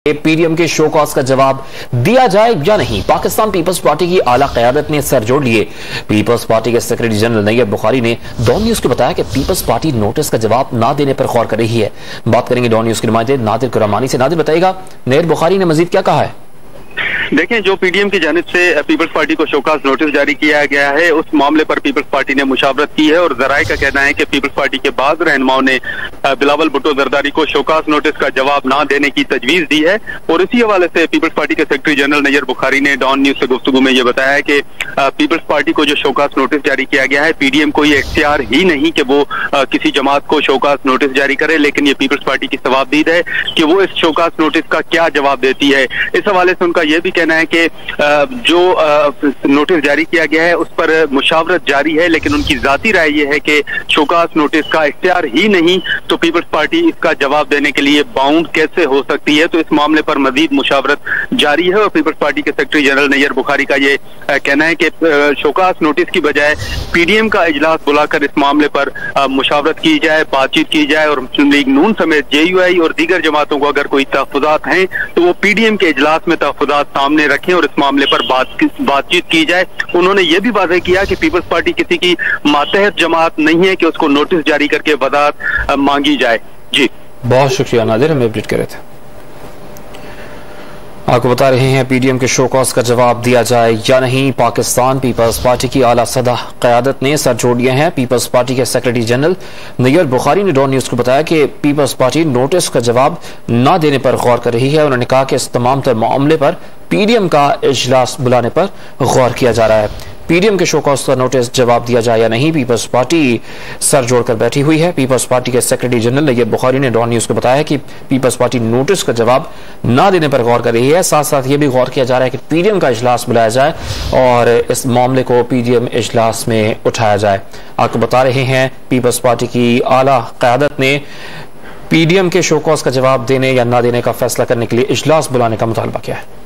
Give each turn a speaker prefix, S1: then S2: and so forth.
S1: PDM के show cause का जवाब दिया जाए या नहीं। पाकिस्तान पीपल्स पार्टी की आला क़यादत ने सर जोड़ लिए। पीपल्स पार्टी के सेक्रेटरी जनरल नैयब बुखारी ने डॉन न्यूज को बताया कि पीपल्स पार्टी नोटिस का जवाब न देने पर गौर कर रही है। बात करेंगे डॉन न्यूज के नुमाइंदे नादिर कुरमानी से। नादिर, बताइएगा नैयब बुखारी ने मजीद क्या कहा है?
S2: देखें, जो पीडीएम की जानिब से पीपल्स पार्टी को शोकाज नोटिस जारी किया गया है, उस मामले पर पीपल्स पार्टी ने मुशावरत की है और जराए का कहना है कि पीपल्स पार्टी के बाद रहनुमाओं ने बिलावल भुट्टो जरदारी को शोकाज नोटिस का जवाब ना देने की तजवीज दी है। और इसी हवाले से पीपल्स पार्टी के सेक्रेटरी जनरल नैयब बुखारी ने डॉन न्यूज से गुफ्तगू में यह बताया है कि पीपल्स पार्टी को जो शोकाज नोटिस जारी किया गया है, पीडीएम को ये इख्तियार ही नहीं कि वो किसी जमात को शोकाज नोटिस जारी करे, लेकिन ये पीपल्स पार्टी की सवाबदीद है कि वो इस शोकाज नोटिस का क्या जवाब देती है। इस हवाले से उनका यह भी कहना है कि जो नोटिस जारी किया गया है उस पर मुशावरत जारी है, लेकिन उनकी जाती राय यह है कि शोकाज नोटिस का इख्तियार ही नहीं तो पीपल्स पार्टी इसका जवाब देने के लिए बाउंड कैसे हो सकती है। तो इस मामले पर मजीद मुशावरत जारी है और पीपल्स पार्टी के सेक्रेटरी जनरल नैयब बुखारी का ये कहना है कि शोकाज नोटिस की बजाय पीडीएम का इजलास बुलाकर इस मामले पर मुशावरत की जाए, बातचीत की जाए और मुस्लिम लीग नून समेत जेयूआई और दीगर जमातों को अगर कोई तहफुजात हैं तो वो पीडीएम के इजलास में तहफुजात सामने रखें और इस मामले पर बातचीत की जाए। उन्होंने ये भी वाज़ेह किया कि पीपल्स पार्टी किसी की मातहत जमात नहीं है कि उसको नोटिस जारी करके वजाहत मांगी जाए। जी
S1: बहुत शुक्रिया नादिर, हमें अपडेट कर रहे थे। आपको बता रहे हैं पीडीएम के शो कॉज का जवाब दिया जाए या नहीं। पाकिस्तान पीपल्स पार्टी की आला सदा क़यादत ने सर जोड़ दिए हैं। पीपल्स पार्टी के सेक्रेटरी जनरल नैयब बुखारी ने डॉन न्यूज को बताया कि पीपल्स पार्टी नोटिस का जवाब न देने पर गौर कर रही है। उन्होंने कहा कि इस तमाम तर मामले पर पीडीएम का इजलास बुलाने पर गौर किया जा रहा है। पीडीएम के शो कॉज का नोटिस जवाब दिया जाए या नहीं, पीपल्स पार्टी सर जोड़कर बैठी हुई है। पीपल्स पार्टी के सेक्रेटरी जनरल नैयब बुखारी ने डॉन न्यूज को बताया कि पीपल्स पार्टी नोटिस का जवाब न देने पर गौर कर रही है। साथ साथ ये भी गौर किया जा रहा है कि पीडीएम का इजलास बुलाया जाए और इस मामले को पीडीएम इजलास में उठाया जाए। आपको बता रहे हैं पीपल्स पार्टी की आला क़यादत ने पीडीएम के शो कॉज का जवाब देने या न देने का फैसला करने के लिए इजलास बुलाने का मुतालबा किया है।